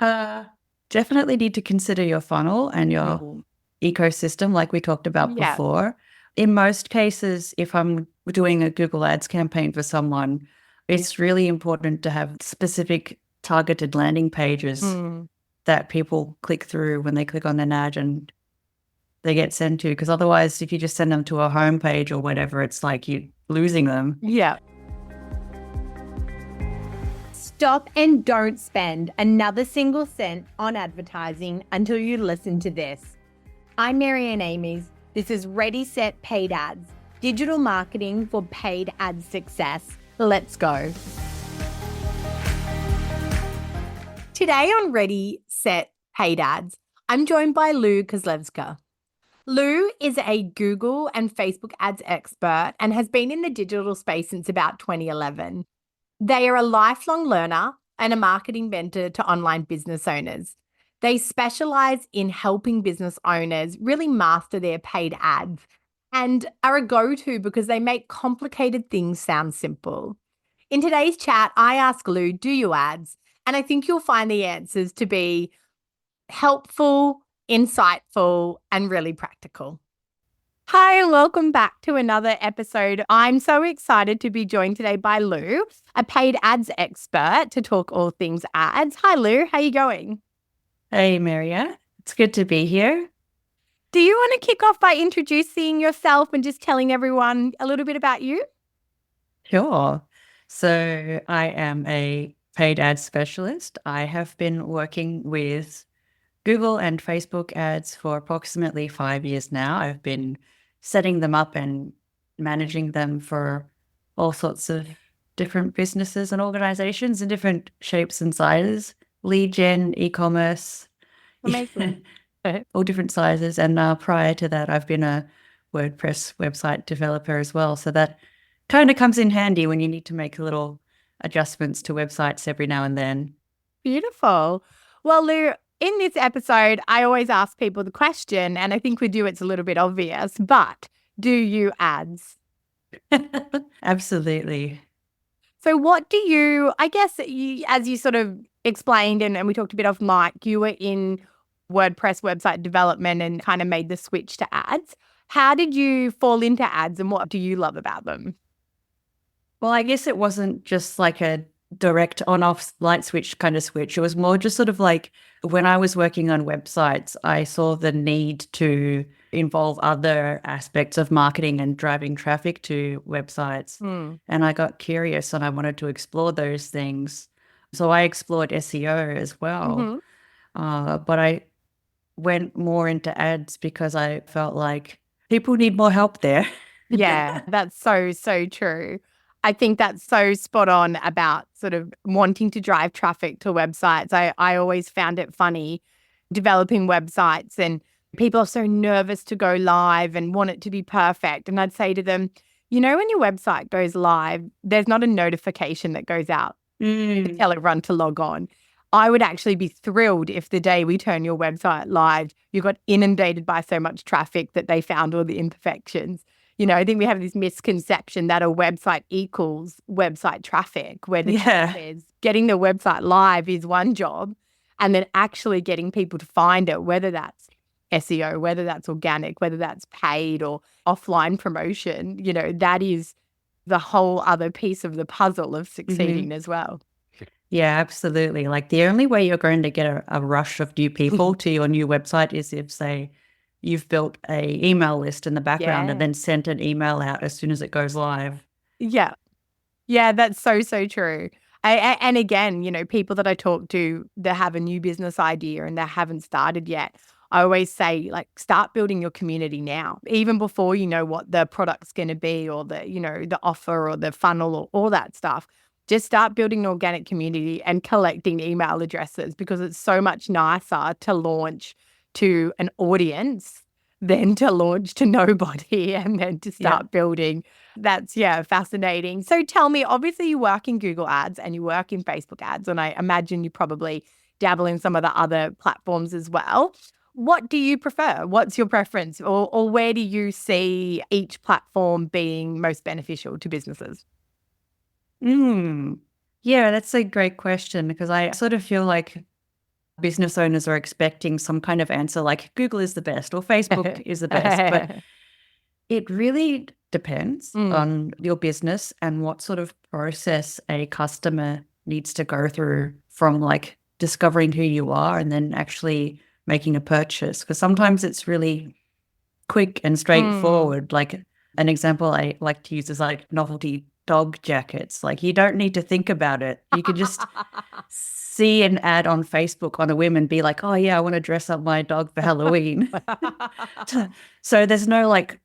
Uh, Definitely need to consider your funnel and your Mm. ecosystem, like we talked about Yeah. before. In most cases, if I'm doing a Google Ads campaign for someone, it's really important to have specific targeted landing pages Mm. that people click through when they click on an ad and they get sent to. Because otherwise, if you just send them to a homepage or whatever, it's like you're losing them. Yeah. Stop and don't spend another single cent on advertising until you listen to this. I'm Marianne Amies. This is Ready, Set, Paid Ads, digital marketing for paid ad success. Let's go. Today on Ready, Set, Paid Ads, I'm joined by Lou Kozlevcar. Lou is a Google and Facebook ads expert and has been in the digital space since about 2011. They are a lifelong learner and a marketing mentor to online business owners. They specialize in helping business owners really master their paid ads and are a go-to because they make complicated things sound simple. In today's chat, I ask Lou, do you ads? And I think you'll find the answers to be helpful, insightful, and really practical. Hi, and welcome back to another episode. I'm so excited to be joined today by Lou, a paid ads expert, to talk all things ads. Hi, Lou. How are you going? Hey, Maria. It's good to be here. Do you want to kick off by introducing yourself and just telling everyone a little bit about you? Sure. So I am a paid ad specialist. I have been working with Google and Facebook ads for approximately 5 years now. I've been setting them up and managing them for all sorts of different businesses and organizations in different shapes and sizes, lead gen, e-commerce, Amazing. all different sizes. And prior to that, I've been a WordPress website developer as well. So that kind of comes in handy when you need to make little adjustments to websites every now and then. Beautiful. Well, Lou, in this episode, I always ask people the question, and I think with you it's a little bit obvious, but do you ads? Absolutely. So what do you, I guess, as you sort of explained and we talked a bit off mic, you were in WordPress website development and kind of made the switch to ads. How did you fall into ads and what do you love about them? Well, I guess it wasn't just like a direct on off light switch kind of switch. It was more just sort of like when I was working on websites, I saw the need to involve other aspects of marketing and driving traffic to websites. Hmm. And I got curious and I wanted to explore those things. So I explored SEO as well. Mm-hmm. But I went more into ads because I felt like people need more help there. Yeah, that's so, so true. I think that's so spot on about sort of wanting to drive traffic to websites. I always found it funny developing websites and people are so nervous to go live and want it to be perfect. And I'd say to them, you know, when your website goes live, there's not a notification that goes out to Mm. tell everyone to log on. I would actually be thrilled if the day we turn your website live, you got inundated by so much traffic that they found all the imperfections. You know, I think we have this misconception that a website equals website traffic, where the truth Yeah. is getting the website live is one job, and then actually getting people to find it, whether that's SEO, whether that's organic, whether that's paid or offline promotion, you know, that is the whole other piece of the puzzle of Mhm. succeeding as well. Yeah, absolutely. Like the only way you're going to get a rush of new people to your new website is if, say, you've built a email list in the background and Yeah. then sent an email out as soon as it goes live. Yeah. Yeah, that's so, so true. And again, you know, people that I talk to that have a new business idea and they haven't started yet, I always say, like, start building your community now, even before you know what the product's going to be or the, you know, the offer or the funnel or all that stuff. Just start building an organic community and collecting email addresses because it's so much nicer to launch to an audience than to launch to nobody and then to Yeah. start building. That's, yeah, fascinating. So tell me, obviously you work in Google ads and you work in Facebook ads, and I imagine you probably dabble in some of the other platforms as well. What do you prefer? What's your preference? Or where do you see each platform being most beneficial to businesses? Yeah, that's a great question because I sort of feel like business owners are expecting some kind of answer like Google is the best or Facebook is the best. But it really depends on your business and what sort of process a customer needs to go through from like discovering who you are and then actually making a purchase. Because sometimes it's really quick and straightforward. Like an example I like to use is like novelty dog jackets. Like you don't need to think about it. You can just see an ad on Facebook on a whim and be like, oh yeah, I want to dress up my dog for Halloween. So there's no like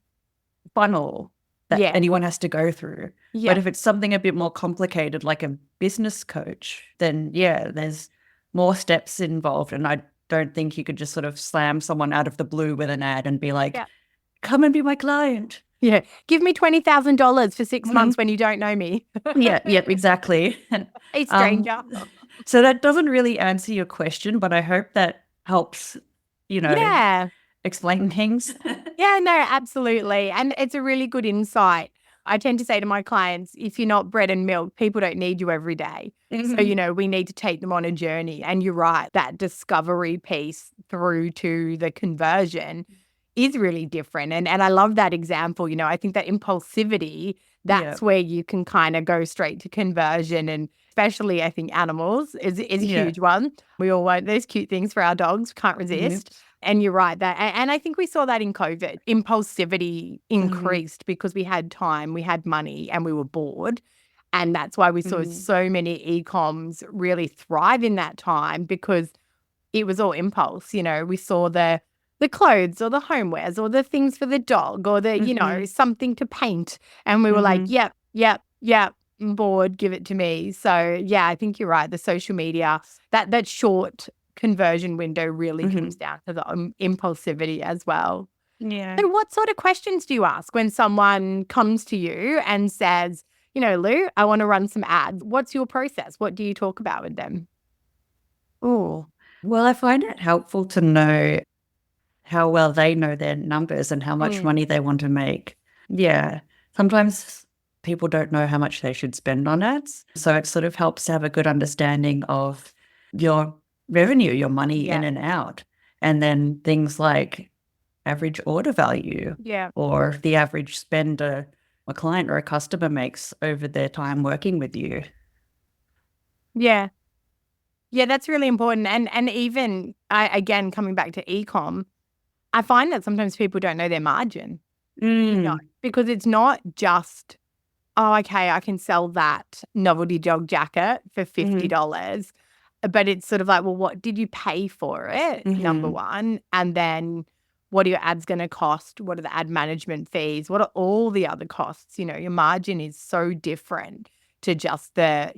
funnel that anyone has to go through. But if it's something a bit more complicated, like a business coach, then there's more steps involved. And I don't think you could just sort of slam someone out of the blue with an ad and be like, come and be my client. Yeah. Give me $20,000 for 6 months when you don't know me. Exactly. A stranger. So that doesn't really answer your question, but I hope that helps, explain things. Yeah, no, absolutely. And it's a really good insight. I tend to say to my clients, if you're not bread and milk, people don't need you every day. So, we need to take them on a journey. And you're right, that discovery piece through to the conversion is really different. And I love that example. I think that impulsivity, that's where you can kind of go straight to conversion. And especially, I think animals is a huge one. We all want those cute things for our dogs, can't resist. And you're right, and I think we saw that in COVID. Impulsivity increased because we had time, we had money, and we were bored. And that's why we saw so many e-coms really thrive in that time, because it was all impulse. We saw the clothes or the homewares or the things for the dog or the, something to paint. And we were like, yep, I'm bored, give it to me. So, yeah, I think you're right. The social media, that short conversion window really comes down to the impulsivity as well. Yeah. And what sort of questions do you ask when someone comes to you and says, Lou, I want to run some ads? What's your process? What do you talk about with them? Oh, well, I find it helpful to know how well they know their numbers and how much money they want to make. Yeah. Sometimes people don't know how much they should spend on ads. So it sort of helps to have a good understanding of your revenue, your money in and out. And then things like average order value or the average spend a client or a customer makes over their time working with you. Yeah. Yeah, that's really important. And even, again, coming back to e-com, I find that sometimes people don't know their margin. Because it's not just, oh, okay, I can sell that novelty dog jacket for $50. But it's sort of like, well, what did you pay for it, number one? And then what are your ads going to cost? What are the ad management fees? What are all the other costs? Your margin is so different to just the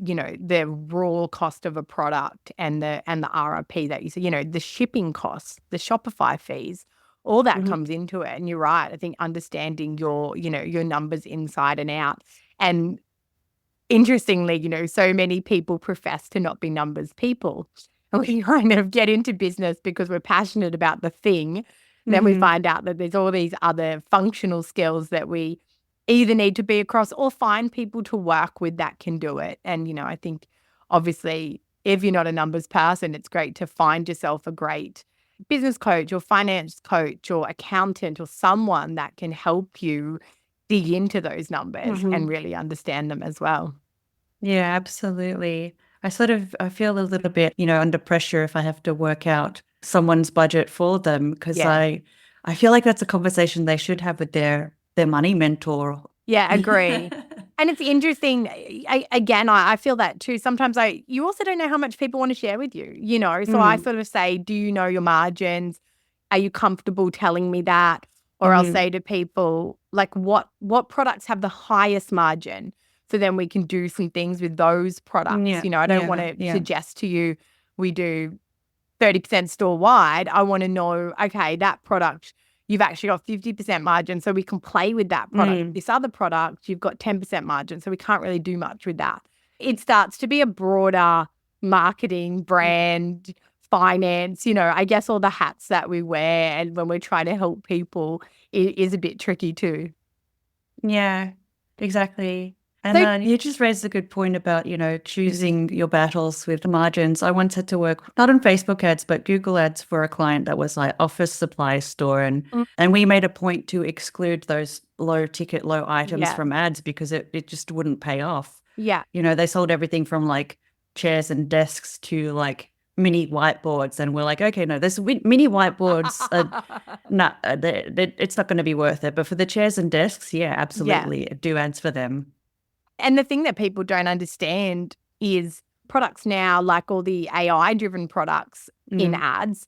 raw cost of a product and the RRP that you say, the shipping costs, the Shopify fees, all that comes into it. And you're right. I think understanding your numbers inside and out. And interestingly, so many people profess to not be numbers people. And we kind of get into business because we're passionate about the thing. Then we find out that there's all these other functional skills that we either need to be across or find people to work with that can do it. And, I think obviously if you're not a numbers person, it's great to find yourself a great business coach or finance coach or accountant or someone that can help you dig into those numbers and really understand them as well. Yeah, absolutely. I feel a little bit, under pressure if I have to work out someone's budget for them, because I feel like that's a conversation they should have with their money mentor. Yeah, agree. And it's interesting. I feel that too. Sometimes you also don't know how much people want to share with you, So I sort of say, do you know your margins? Are you comfortable telling me that? Or I'll say to people, like, what products have the highest margin? So then we can do some things with those products. I don't want to suggest to you we do 30% store wide. I want to know, okay, that product, you've actually got 50% margin, so we can play with that product. This other product, you've got 10% margin, so we can't really do much with that. It starts to be a broader marketing, brand, finance, I guess all the hats that we wear and when we're trying to help people is a bit tricky too. Yeah, exactly. And then you just raised a good point about, choosing your battles with the margins. I once had to work not on Facebook ads, but Google ads for a client that was like office supply store. And we made a point to exclude those low ticket, low items from ads because it just wouldn't pay off. Yeah. They sold everything from like chairs and desks to like mini whiteboards. And we're like, okay, no, this mini whiteboards, it's not going to be worth it. But for the chairs and desks, yeah, absolutely. Do ads for them. And the thing that people don't understand is products now, like all the AI-driven products in ads,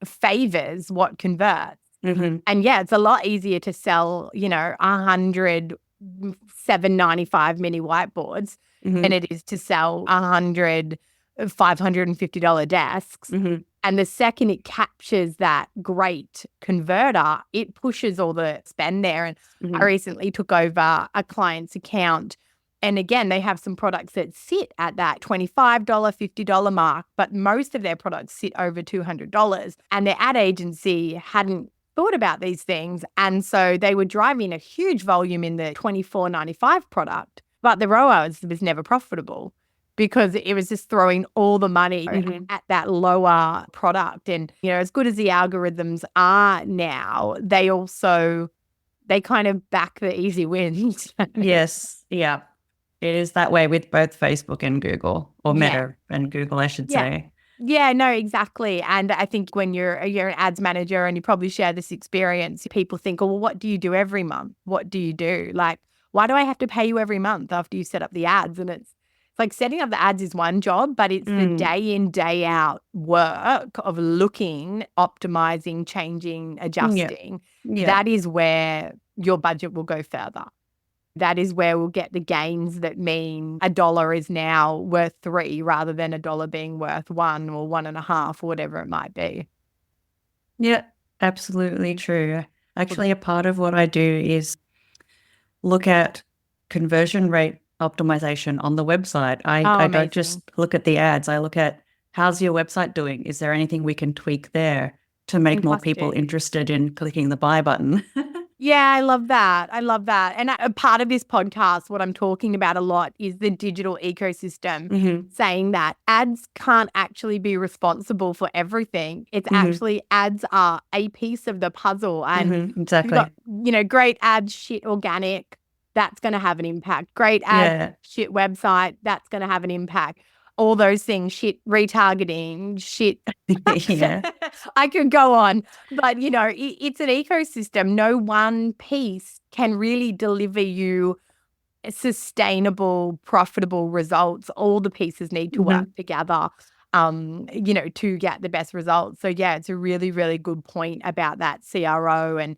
favors what converts. And it's a lot easier to sell, 100 $7.95 mini whiteboards than it is to sell 100 $550 desks. And the second it captures that great converter, it pushes all the spend there. And I recently took over a client's account. And again, they have some products that sit at that $25, $50 mark, but most of their products sit over $200. And their ad agency hadn't thought about these things. And so they were driving a huge volume in the $24.95 product, but the ROAS was never profitable because it was just throwing all the money at that lower product. And, as good as the algorithms are now, they kind of back the easy wins. Yes. Yeah. It is that way with both Facebook and Google, or Meta and Google, I should say. Yeah, no, exactly. And I think when you're an ads manager and you probably share this experience, people think, oh, well, what do you do every month? What do you do? Like, why do I have to pay you every month after you set up the ads? And it's like setting up the ads is one job, but it's the day in, day out work of looking, optimizing, changing, adjusting. That is where your budget will go further. That is where we'll get the gains that mean $1 is now worth $3 rather than $1 being worth $1 or $1.50 or whatever it might be. Yeah, absolutely true. Actually, a part of what I do is look at conversion rate optimization on the website. I don't just look at the ads. I look at how's your website doing? Is there anything we can tweak there to make more people interested in clicking the buy button? Yeah, I love that. And a part of this podcast, what I'm talking about a lot is the digital ecosystem, saying that ads can't actually be responsible for everything. It's actually ads are a piece of the puzzle. And exactly. You've got, great ads, shit organic, that's going to have an impact. Great ads, shit website, that's going to have an impact. All those things, shit retargeting, shit. I could go on, but it's an ecosystem. No one piece can really deliver you sustainable, profitable results. All the pieces need to work together, to get the best results. So yeah, it's a really, really good point about that CRO and,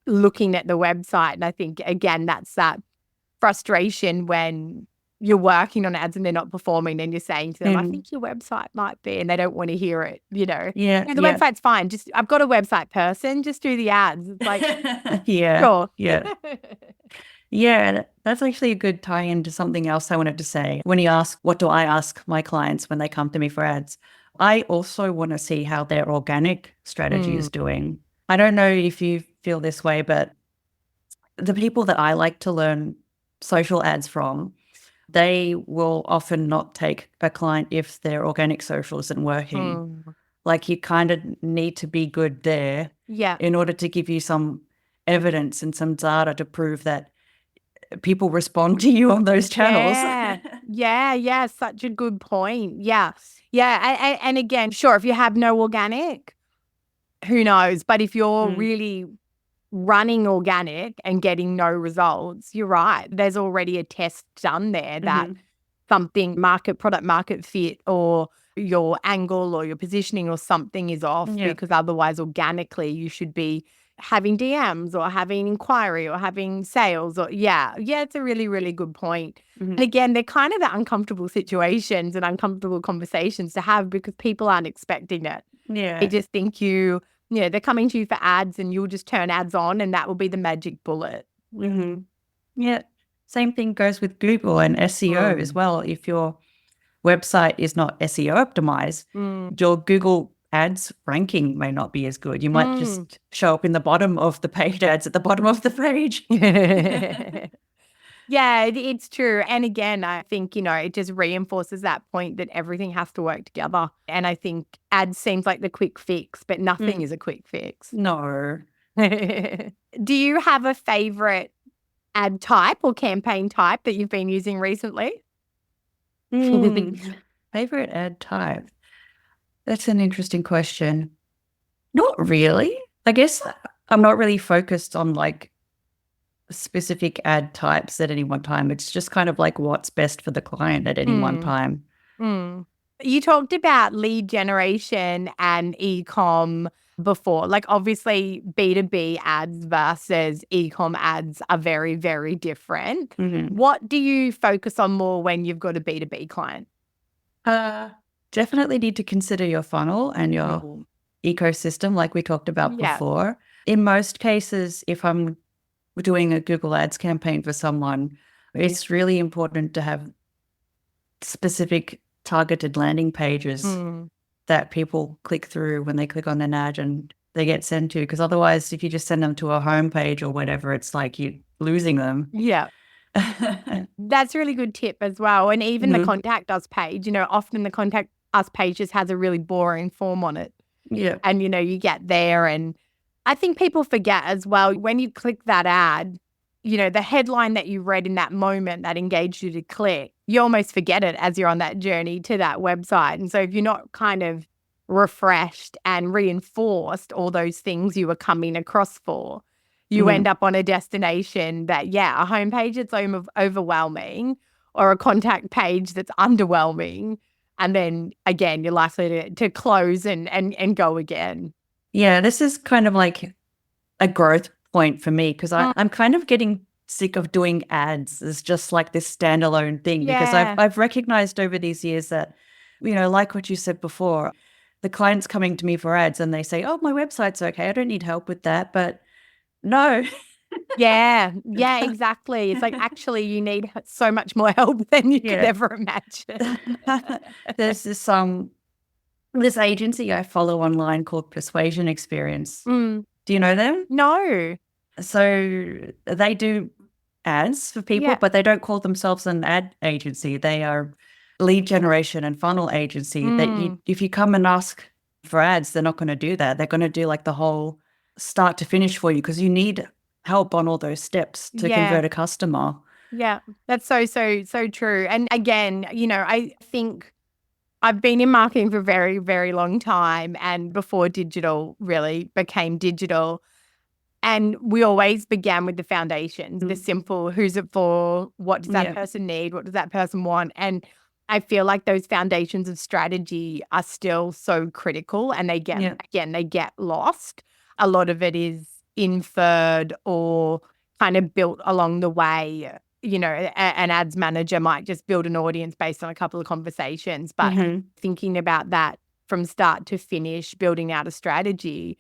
looking at the website. And I think, again, that's that frustration when you're working on ads and they're not performing and you're saying to them, I think your website might be, and they don't want to hear it, the website's fine. Just, I've got a website person, just do the ads. It's like, sure. Yeah, that's actually a good tie-in to something else I wanted to say. When you ask, what do I ask my clients when they come to me for ads? I also want to see how their organic strategy is doing. I don't know if you feel this way, but the people that I like to learn social ads from, they will often not take a client if their organic social isn't working. Like you kind of need to be good there in order to give you some evidence and some data to prove that people respond to you on those channels. Yeah. Such a good point. Yeah. And again, sure, if you have no organic, who knows? But if you're really running organic and getting no results, you're right. There's already a test done there that something product market fit or your angle or your positioning or something is off because otherwise organically you should be having DMs or having inquiry or having sales or it's a really, really good point. And again, they're kind of the uncomfortable situations and uncomfortable conversations to have because people aren't expecting it. They just think they're coming to you for ads and you'll just turn ads on and that will be the magic bullet. Yeah. Same thing goes with Google and SEO as well. If your website is not SEO optimized, your Google ads ranking may not be as good. You might just show up in the bottom of the paid ads at the bottom of the page. Yeah, it's true. And again, I think, it just reinforces that point that everything has to work together. And I think ads seems like the quick fix, but nothing is a quick fix. No. Do you have a favorite ad type or campaign type that you've been using recently? Favorite ad type? That's an interesting question. Not really. I guess I'm not really focused on like specific ad types at any one time. It's just kind of like what's best for the client at any one time. Mm. You talked about lead generation and e-com before. Like obviously B2B ads versus e-com ads are very, very different. What do you focus on more when you've got a B2B client? Definitely need to consider your funnel and your ecosystem like we talked about before. In most cases, if I'm doing a Google Ads campaign for someone, it's really important to have specific targeted landing pages that people click through when they click on an ad and they get sent to. Because otherwise, if you just send them to a homepage or whatever, it's like you're losing them. Yeah. That's a really good tip as well. And even the contact us page, often the contact us page just has a really boring form on it. Yeah. And, you get there. And I think people forget as well, when you click that ad, the headline that you read in that moment that engaged you to click, you almost forget it as you're on that journey to that website. And so if you're not kind of refreshed and reinforced all those things you were coming across for, you end up on a destination that, a homepage that's overwhelming or a contact page that's underwhelming. And then again, you're likely to close and go again. Yeah, this is kind of like a growth point for me because I'm kind of getting sick of doing ads as just like this standalone thing because I've recognized over these years that, like what you said before, the client's coming to me for ads and they say, oh, my website's okay. I don't need help with that. But no. Yeah, exactly. It's like, actually, you need so much more help than you could ever imagine. There's this agency I follow online called Persuasion Experience. Do you know them? No. So they do ads for people, but they don't call themselves an ad agency. They are lead generation and funnel agency that if you come and ask for ads, they're not going to do that. They're going to do like the whole start to finish for you because you need help on all those steps to convert a customer. Yeah, that's so true. And again, I think I've been in marketing for a very, very long time, and before digital really became digital. And we always began with the foundations, the simple, who's it for? What does that person need? What does that person want? And I feel like those foundations of strategy are still so critical, and they get lost. A lot of it is inferred or kind of built along the way. An ads manager might just build an audience based on a couple of conversations, but thinking about that from start to finish, building out a strategy,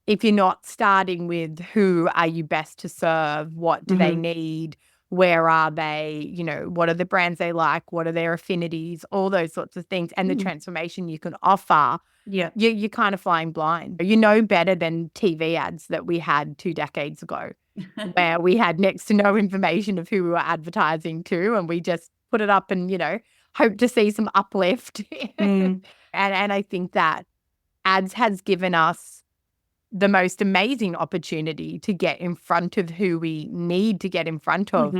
if you're not starting with who are you best to serve, what do they need, where are they, what are the brands they like, what are their affinities, all those sorts of things, and the transformation you can offer, you're kind of flying blind. You know better than TV ads that we had 2 decades ago, where we had next to no information of who we were advertising to, and we just put it up and, hope to see some uplift. And I think that ads has given us the most amazing opportunity to get in front of who we need to get in front of.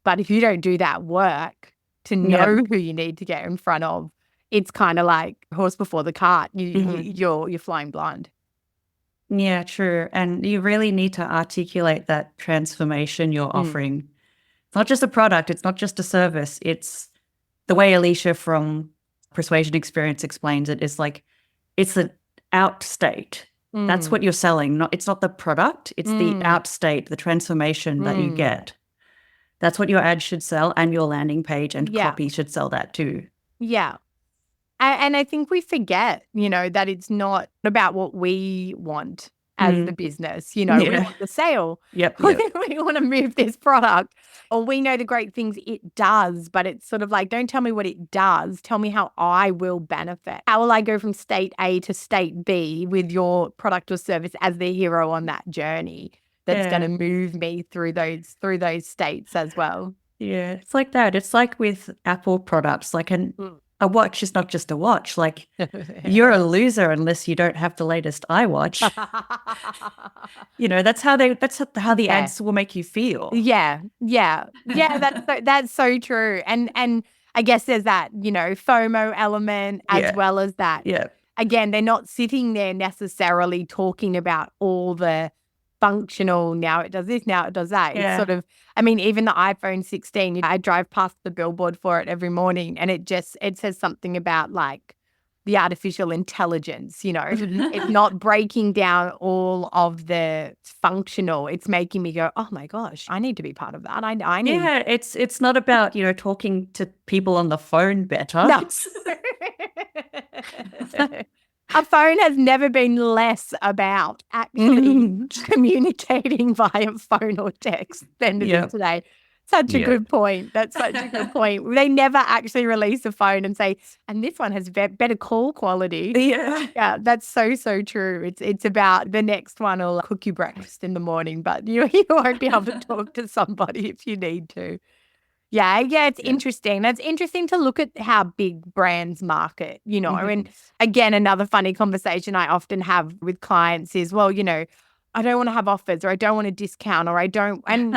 But if you don't do that work to know who you need to get in front of, it's kind of like horse before the cart. You're flying blind. Yeah, true. And you really need to articulate that transformation you're offering. It's not just a product. It's not just a service. It's the way Alicia from Persuasion Experience explains it is like, it's an out state. That's what you're selling. It's not the product. It's the out state, the transformation that you get. That's what your ad should sell, and your landing page and copy should sell that too. Yeah. And I think we forget, that it's not about what we want as the business. We want the sale. Yep. We want to move this product. Or we know the great things it does, but it's sort of like, don't tell me what it does. Tell me how I will benefit. How will I go from state A to state B with your product or service as the hero on that journey that's going to move me through those states as well? Yeah, it's like that. It's like with Apple products, like Mm. a watch is not just a watch. Like you're a loser unless you don't have the latest iWatch. That's how the Yeah. ads will make you feel. Yeah, yeah, yeah. That's so true. And I guess there's that FOMO element as Yeah. well as that. Yeah. Again, they're not sitting there necessarily talking about all the functional. Now it does this. Now it does that. It's sort Yeah. of. I mean, even the iPhone 16. I drive past the billboard for it every morning, and it says something about like the artificial intelligence. It's not breaking down all of the functional. It's making me go, oh my gosh, I need to be part of that. I need. Yeah, it's not about, talking to people on the phone better. No. A phone has never been less about actually communicating via phone or text than it is Yeah. today. Such a Yeah. good point. That's such a good point. They never actually release a phone and say, and this one has better call quality. Yeah. Yeah, that's so true. It's about the next one will cook you breakfast in the morning, but you won't be able to talk to somebody if you need to. Yeah, it's interesting. That's interesting to look at how big brands market, and again, another funny conversation I often have with clients is, well, I don't want to have offers or I don't want to discount or I don't, and,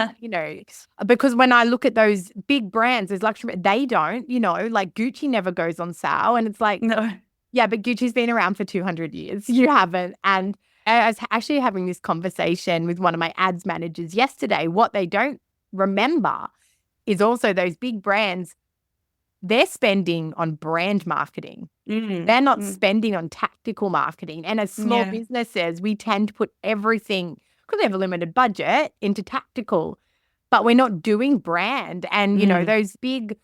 because when I look at those big brands, those luxury, they don't, like Gucci never goes on sale. And it's like, No. yeah, but Gucci's been around for 200 years. You haven't. And I was actually having this conversation with one of my ads managers yesterday. What they don't remember is also those big brands, they're spending on brand marketing. They're not spending on tactical marketing. And as small businesses, we tend to put everything, because we have a limited budget, into tactical, but we're not doing brand. And, those big,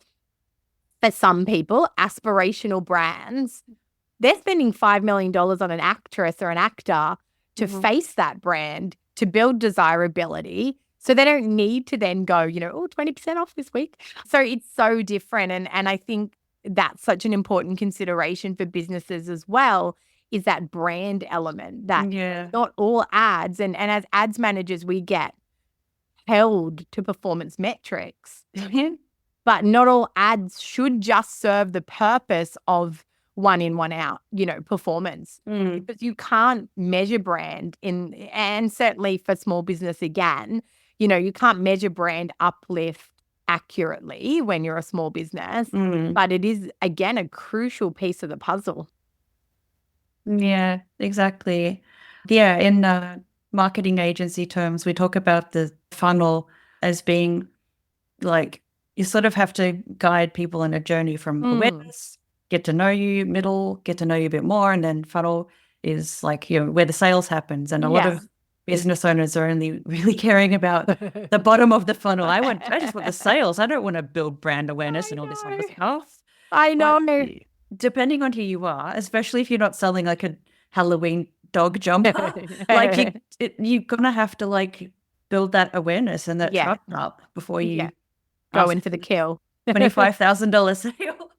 for some people, aspirational brands, they're spending $5 million on an actress or an actor to face that brand, to build desirability. So they don't need to then go, 20% off this week. So it's so different. And I think that's such an important consideration for businesses as well, is that brand element, that not all ads. And as ads managers, we get held to performance metrics, but not all ads should just serve the purpose of one in, one out, performance. Because you can't measure brand and certainly for small business again, you can't measure brand uplift accurately when you're a small business, but it is, again, a crucial piece of the puzzle. Yeah, exactly. Yeah, in marketing agency terms, we talk about the funnel as being like, you sort of have to guide people on a journey from awareness, get to know you, middle, get to know you a bit more, and then funnel is like, where the sales happens. And a lot of business owners are only really caring about the bottom of the funnel. I just want the sales. I don't want to build brand awareness and all this other stuff. I know. But depending on who you are, especially if you're not selling like a Halloween dog jumper, like you're gonna have to like build that awareness and that trust up before you go into the kill. $25,000 sale.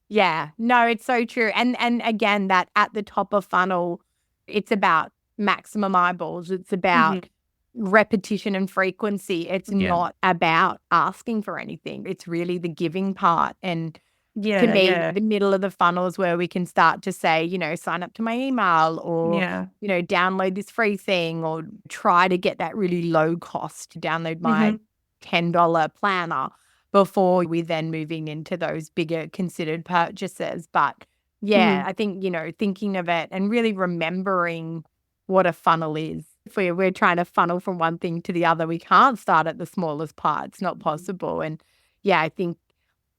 Yeah, no, it's so true. And again, that at the top of funnel, it's about maximum eyeballs. It's about repetition and frequency. It's not about asking for anything. It's really the giving part. And to me, the middle of the funnel is where we can start to say, sign up to my email or, download this free thing or try to get that really low cost to download my $10 planner before we then moving into those bigger considered purchases. But I think, thinking of it and really remembering what a funnel is. If we're trying to funnel from one thing to the other, we can't start at the smallest part. It's not possible. And I think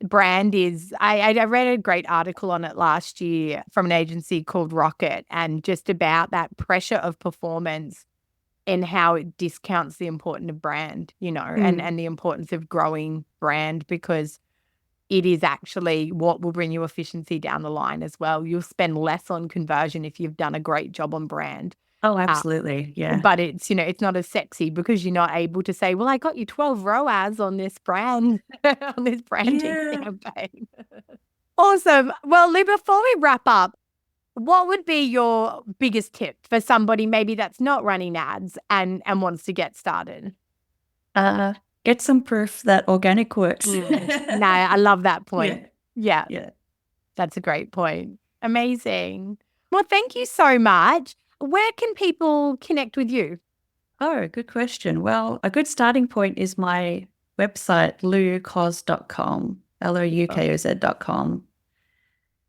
brand is, I read a great article on it last year from an agency called Rocket, and just about that pressure of performance and how it discounts the importance of brand, and the importance of growing brand, because it is actually what will bring you efficiency down the line as well. You'll spend less on conversion if you've done a great job on brand. Oh, absolutely. But it's, it's not as sexy because you're not able to say, well, I got you 12 ROAS on this brand, on this branding campaign. Awesome. Well, Lou, before we wrap up, what would be your biggest tip for somebody maybe that's not running ads and wants to get started? get some proof that organic works. No, I love that point. Yeah. Yeah. That's a great point. Amazing. Well, thank you so much. Where can people connect with you? Oh, good question. Well, a good starting point is my website, loukoz.com, loukoz.com.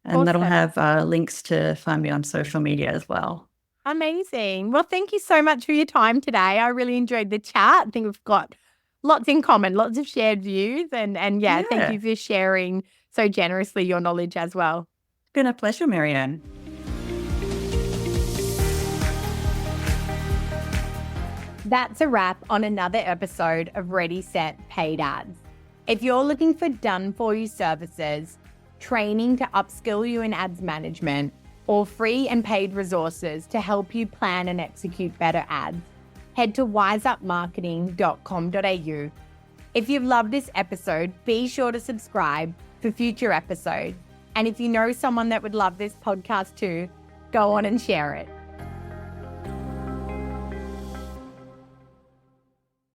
And that'll Awesome. have links to find me on social media as well. Amazing. Well, thank you so much for your time today. I really enjoyed the chat. I think we've got lots in common, lots of shared views. And thank you for sharing so generously your knowledge as well. It's been a pleasure, Marianne. That's a wrap on another episode of Ready, Set, Paid Ads. If you're looking for done-for-you services, training to upskill you in ads management, or free and paid resources to help you plan and execute better ads, head to wiseupmarketing.com.au. If you've loved this episode, be sure to subscribe for future episodes. And if you know someone that would love this podcast too, go on and share it.